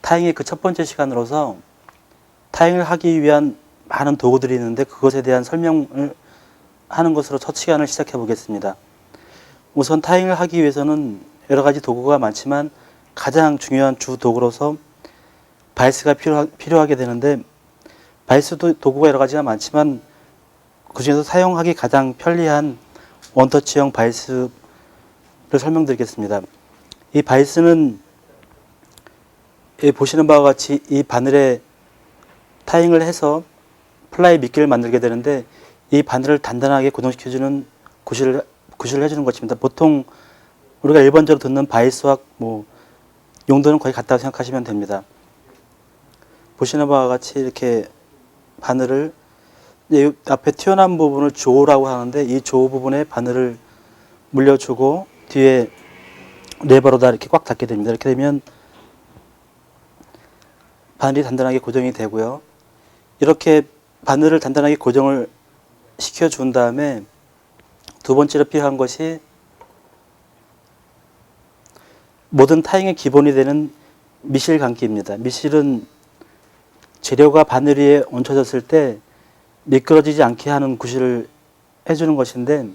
타잉의 그 첫 번째 시간으로서 타잉을 하기 위한 많은 도구들이 있는데 그것에 대한 설명을 하는 것으로 첫 시간을 시작해 보겠습니다. 우선 타잉을 하기 위해서는 여러 가지 도구가 많지만 가장 중요한 주 도구로서 바이스가 필요하게 되는데, 바이스도 도구가 여러 가지가 많지만 그 중에서 사용하기 가장 편리한 원터치형 바이스를 설명드리겠습니다. 이 바이스는 보시는 바와 같이 이 바늘에 타잉을 해서 플라이 미끼를 만들게 되는데, 이 바늘을 단단하게 고정시켜주는 구실을 해주는 것입니다. 보통 우리가 일반적으로 듣는 바이스와 용도는 거의 같다고 생각하시면 됩니다. 보시는 바와 같이 이렇게 바늘을, 앞에 튀어나온 부분을 조우라고 하는데, 이 조우 부분에 바늘을 물려주고 뒤에 레버로다 이렇게 꽉 닫게 됩니다. 이렇게 되면 바늘이 단단하게 고정이 되고요. 이렇게 바늘을 단단하게 고정을 시켜준 다음에 두 번째로 필요한 것이 모든 타잉의 기본이 되는 미실 감기입니다. 미실은 재료가 바늘 위에 얹혀졌을 때 미끄러지지 않게 하는 구실을 해주는 것인데,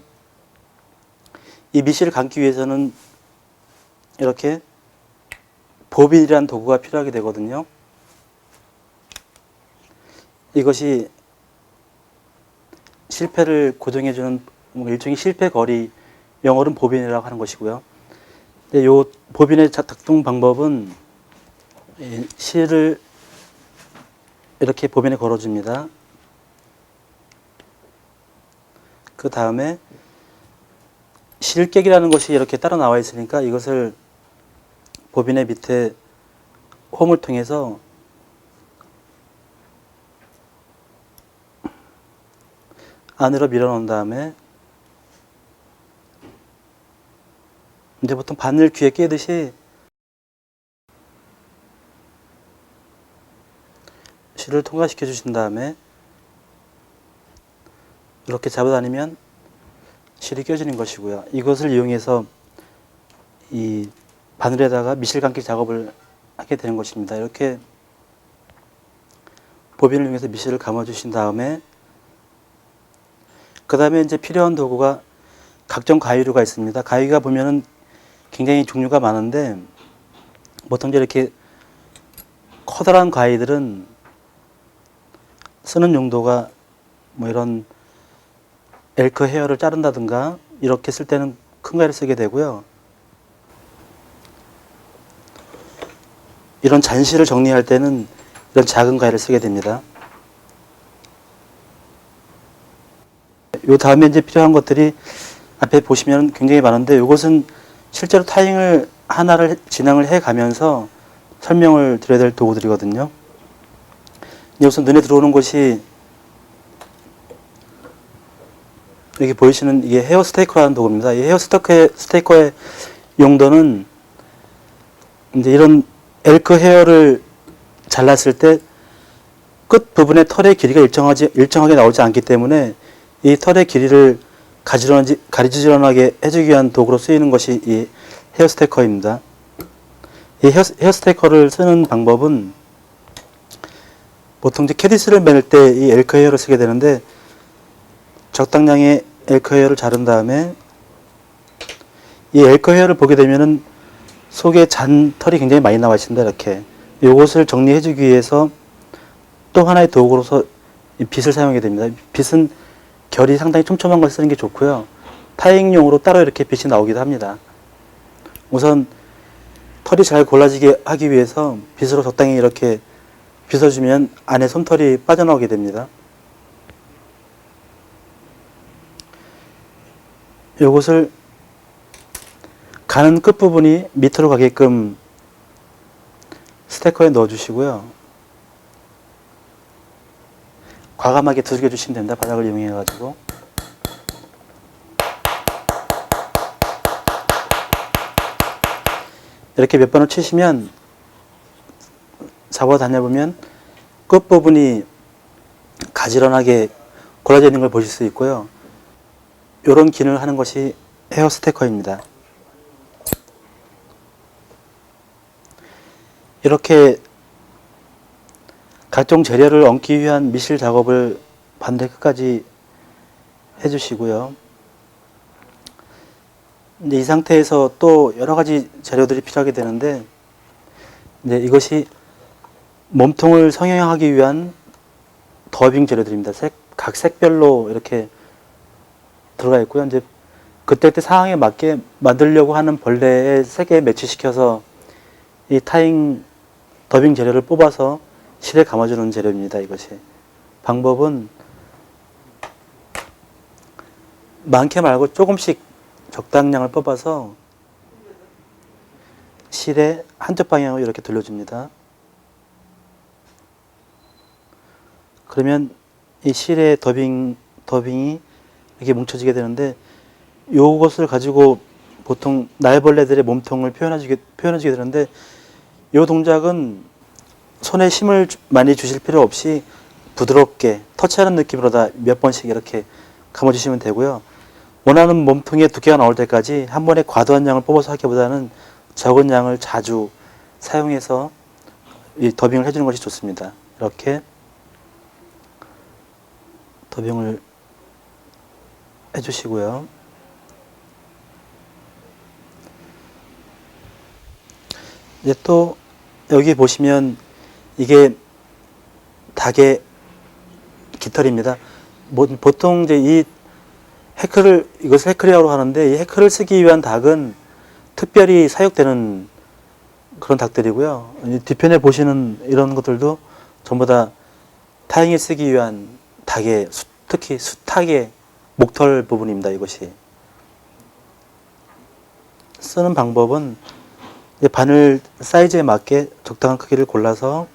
이 미실을 감기 위해서는 이렇게 보빈이라는 도구가 필요하게 되거든요. 이것이 실패를 고정해주는 일종의 실패 거리, 영어로는 보빈이라고 하는 것이고요. 이 보빈의 작동 방법은 실을 이렇게 보빈에 걸어줍니다. 그 다음에 실객이라는 것이 이렇게 따로 나와 있으니까 이것을 보빈의 밑에 홈을 통해서 안으로 밀어 넣은 다음에, 이제 보통 바늘 귀에 끼듯이 실을 통과시켜 주신 다음에 이렇게 잡아다니면 실이 껴지는 것이고요. 이것을 이용해서 이 바늘에다가 미실 감기 작업을 하게 되는 것입니다. 이렇게 보빈을 이용해서 미실을 감아 주신 다음에, 그 다음에 이제 필요한 도구가 각종 가위류가 있습니다. 가위가 보면은 굉장히 종류가 많은데, 보통 이렇게 커다란 가위들은 쓰는 용도가 이런 엘크 헤어를 자른다든가 이렇게 쓸 때는 큰 가위를 쓰게 되고요. 이런 잔실을 정리할 때는 이런 작은 가위를 쓰게 됩니다. 요 다음에 이제 필요한 것들이 앞에 보시면 굉장히 많은데, 이것은 실제로 타잉을 하나를 진행을 해 가면서 설명을 드려야 될 도구들이거든요. 우선 눈에 들어오는 것이 여기 보이시는 이게 헤어 스테이커라는 도구입니다. 이 헤어 스테이커의 용도는 이제 이런 엘크 헤어를 잘랐을 때 끝 부분의 털의 길이가 일정하게 나오지 않기 때문에 이 털의 길이를 가지런하게 해주기 위한 도구로 쓰이는 것이 이 헤어 스테이커입니다. 이 헤어 스테이커를 쓰는 방법은 보통 이제 캐디스를 매를 때 이 엘크 헤어를 쓰게 되는데, 적당량의 엘크 헤어를 자른 다음에 이 엘크 헤어를 보게 되면은 속에 잔 털이 굉장히 많이 나와 있습니다. 이렇게 이것을 정리해 주기 위해서 또 하나의 도구로서 이 빗을 사용하게 됩니다. 빗은 결이 상당히 촘촘한 걸 쓰는 게 좋고요. 타잉용으로 따로 이렇게 빗이 나오기도 합니다. 우선 털이 잘 골라지게 하기 위해서 빗으로 적당히 이렇게 빗어주면 안에 솜털이 빠져나오게 됩니다. 이것을 가는 끝부분이 밑으로 가게끔 스테커에 넣어주시고요. 과감하게 두들겨 주시면 됩니다. 바닥을 이용해 가지고. 이렇게 몇 번을 치시면 잡아다녀보면 끝부분이 가지런하게 골라져 있는 걸 보실 수 있고요. 이런 기능을 하는 것이 헤어 스테커입니다. 이렇게 각종 재료를 얹기 위한 미실 작업을 반대 끝까지 해주시고요. 이제 이 상태에서 또 여러 가지 재료들이 필요하게 되는데, 이제 이것이 몸통을 성형하기 위한 더빙 재료들입니다. 각 색별로 이렇게 들어가 있고요. 이제 그때 상황에 맞게 만들려고 하는 벌레의 색에 매치시켜서 이 타잉 더빙 재료를 뽑아서 실에 감아주는 재료입니다. 이것이. 방법은 많게 말고 조금씩 적당량을 뽑아서 실에 한쪽 방향으로 이렇게 돌려줍니다. 그러면 이 실의 더빙이 이렇게 뭉쳐지게 되는데, 요것을 가지고 보통 날벌레들의 몸통을 표현해주게 되는데, 요 동작은 손에 힘을 많이 주실 필요 없이 부드럽게 터치하는 느낌으로다 몇 번씩 이렇게 감아주시면 되고요. 원하는 몸통의 두께가 나올 때까지 한 번에 과도한 양을 뽑아서 하기보다는 적은 양을 자주 사용해서 이 더빙을 해주는 것이 좋습니다. 이렇게 더빙을 해주시고요. 이제 또 여기 보시면 이게 닭의 깃털입니다. 보통 이제 이 이것을 해크리라고 하는데, 이 해크를 쓰기 위한 닭은 특별히 사육되는 그런 닭들이고요. 뒤편에 보시는 이런 것들도 전부 다 타잉에 쓰기 위한 닭의, 특히 수탉의 목털 부분입니다. 이것이. 쓰는 방법은 바늘 사이즈에 맞게 적당한 크기를 골라서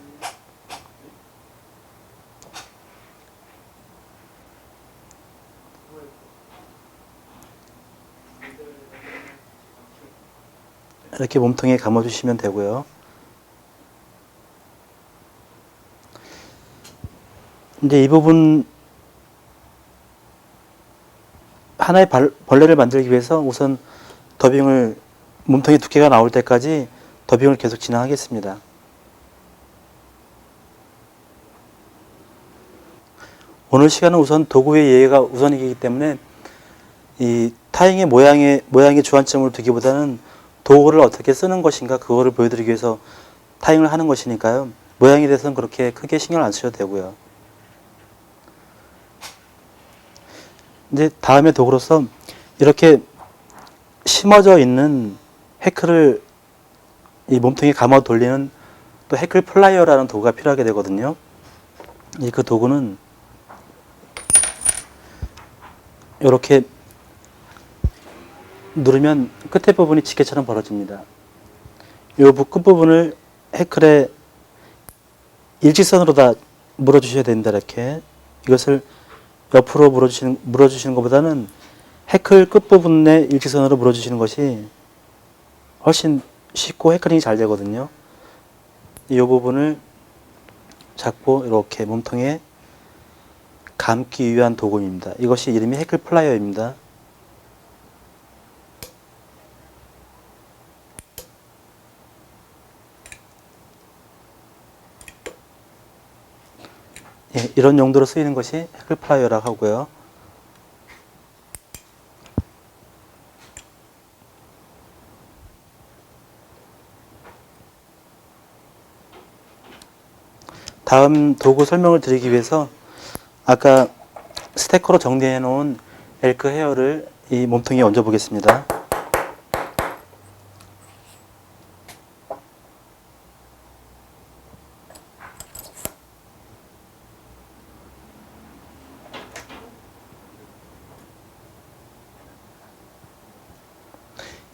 이렇게 몸통에 감아주시면 되고요. 이제 이 부분 하나의 벌레를 만들기 위해서 우선 더빙을 몸통의 두께가 나올 때까지 더빙을 계속 진행하겠습니다. 오늘 시간은 우선 도구의 이해가 우선이기 때문에 이 타잉의 모양의 주안점을 두기보다는 도구를 어떻게 쓰는 것인가 그거를 보여드리기 위해서 타잉을 하는 것이니까요. 모양에 대해서는 그렇게 크게 신경을 안 쓰셔도 되고요. 이제 다음에 도구로서 이렇게 심어져 있는 해크를 이 몸통에 감아 돌리는 또 해클 플라이어라는 도구가 필요하게 되거든요. 그 도구는 이렇게 누르면 끝에 부분이 지게처럼 벌어집니다. 이 끝부분을 해클에 일직선으로 다 물어주셔야 됩니다. 이렇게. 이것을 옆으로 물어주시는 것보다는 해클 끝부분에 일직선으로 물어주시는 것이 훨씬 쉽고 해클링이 잘 되거든요. 이 부분을 잡고 이렇게 몸통에 감기 위한 도구입니다. 이것이 이름이 해클 플라이어입니다. 예, 이런 용도로 쓰이는 것이 해클 플라이어라고 하고요. 다음 도구 설명을 드리기 위해서 아까 스테커로 정리해 놓은 엘크 헤어를 이 몸통에 얹어 보겠습니다.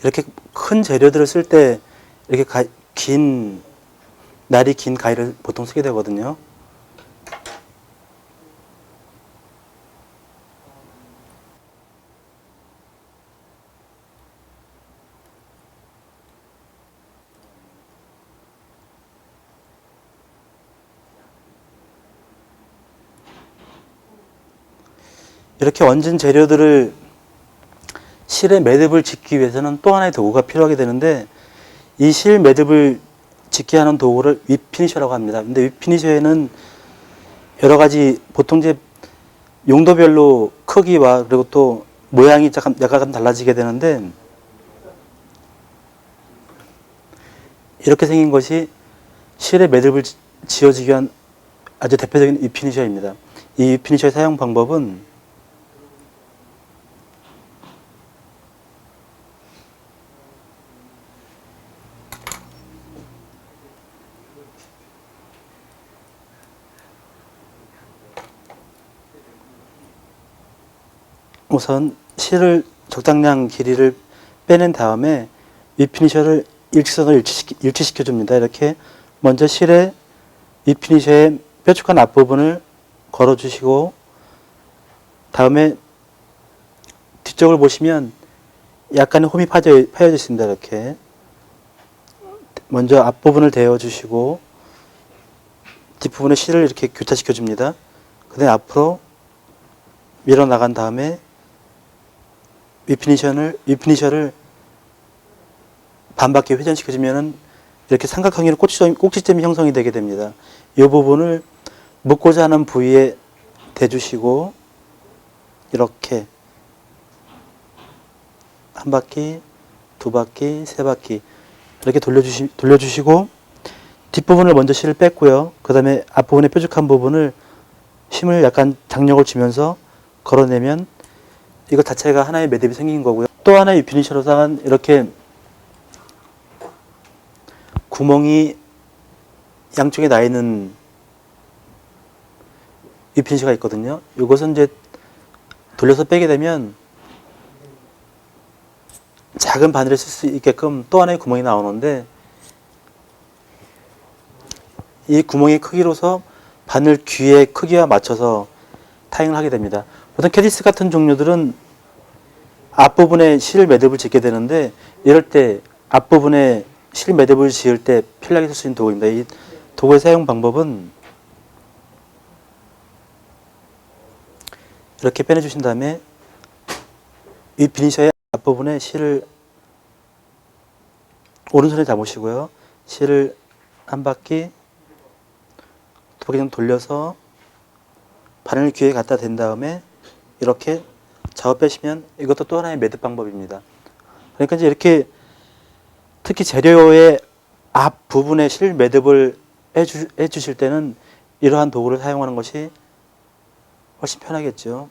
이렇게 큰 재료들을 쓸 때 이렇게 날이 긴 가위를 보통 쓰게 되거든요. 이렇게 얹은 재료들을 실에 매듭을 짓기 위해서는 또 하나의 도구가 필요하게 되는데, 이 실 매듭을 짓게 하는 도구를 윗피니셔라고 합니다. 근데 윗피니셔에는 여러 가지 보통 이제 용도별로 크기와 그리고 또 모양이 약간 달라지게 되는데, 이렇게 생긴 것이 실에 매듭을 지어주기 위한 아주 대표적인 윗피니셔입니다. 이 윗피니셔의 사용 방법은 우선 실을 적당량 길이를 빼낸 다음에 윗피니셔를 일직선으로 일치시켜 줍니다. 이렇게 먼저 실에 윗피니셔의 뾰족한 앞부분을 걸어 주시고, 다음에 뒤쪽을 보시면 약간의 홈이 파여져 있습니다. 이렇게 먼저 앞부분을 대어 주시고 뒷부분에 실을 이렇게 교차시켜 줍니다. 그 다음에 앞으로 밀어 나간 다음에 윗피니셔를 반바퀴 회전시켜 주면은 이렇게 삼각형으로 꼭지점이 형성이 되게 됩니다. 이 부분을 묶고자 하는 부위에 대주시고 이렇게 한 바퀴, 두 바퀴, 세 바퀴 이렇게 돌려주시고 뒷부분을 먼저 실을 뺐고요. 그 다음에 앞부분의 뾰족한 부분을 힘을 약간 장력을 주면서 걸어내면 이거 자체가 하나의 매듭이 생긴 거고요. 또 하나의 윗피니셔로서는 이렇게 구멍이 양쪽에 나 있는 윗피니셔가 있거든요. 이것은 이제 돌려서 빼게 되면 작은 바늘을 쓸 수 있게끔 또 하나의 구멍이 나오는데, 이 구멍의 크기로서 바늘 귀의 크기와 맞춰서 타잉을 하게 됩니다. 보통 캐디스 같은 종류들은 앞부분에 실 매듭을 짓게 되는데, 이럴 때 앞부분에 실 매듭을 지을 때 편리하게 쓸 수 있는 도구입니다. 이 도구의 사용 방법은 이렇게 빼내주신 다음에 이 피니셔의 앞부분에 실을 오른손에 잡으시고요. 실을 한 바퀴, 두 바퀴 정도 돌려서 바늘 귀에 갖다 댄 다음에 이렇게 잡아 빼시면 이것도 또 하나의 매듭 방법입니다. 그러니까 이제 이렇게 특히 재료의 앞 부분에 실 매듭을 해주실 때는 이러한 도구를 사용하는 것이 훨씬 편하겠죠.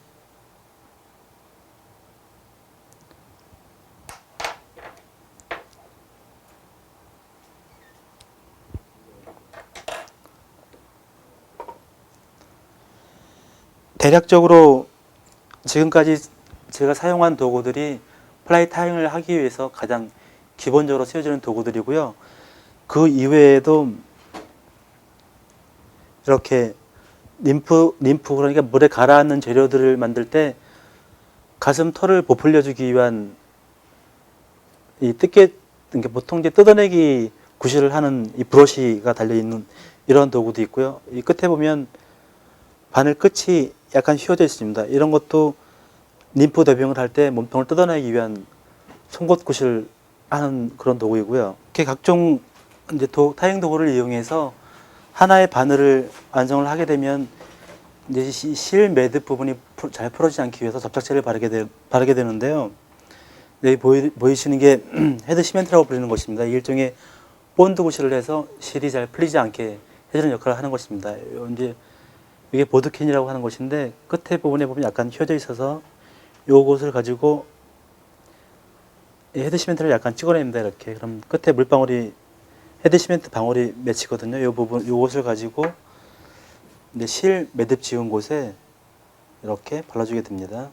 대략적으로 지금까지 제가 사용한 도구들이 플라이 타잉을 하기 위해서 가장 기본적으로 쓰여지는 도구들이고요. 그 이외에도 이렇게 림프 그러니까 물에 가라앉는 재료들을 만들 때 가슴 털을 부풀려 주기 위한 이 그러니까 보통 이제 뜯어내기 구실을 하는 이 브러쉬가 달려 있는 이런 도구도 있고요. 이 끝에 보면 바늘 끝이 약간 휘어져 있습니다. 이런 것도 림프 대병을 할 때 몸통을 뜯어내기 위한 송곳 구실 하는 그런 도구이고요. 이렇게 각종 이제 타잉 도구를 이용해서 하나의 바늘을 완성을 하게 되면 이제 실 매듭 부분이 잘 풀어지지 않기 위해서 접착제를 바르게 되는데요. 여기 보이시는 게 헤드 시멘트라고 불리는 것입니다. 일종의 본드 구실을 해서 실이 잘 풀리지 않게 해주는 역할을 하는 것입니다. 이제 이게 보드캔이라고 하는 것인데 끝에 부분에 보면 약간 휘어져 있어서 요것을 가지고 헤드 시멘트를 약간 찍어냅니다. 이렇게. 그럼 끝에 물방울이 헤드 시멘트 방울이 맺히거든요. 요 부분, 요것을 가지고 이제 실 매듭 지은 곳에 이렇게 발라주게 됩니다.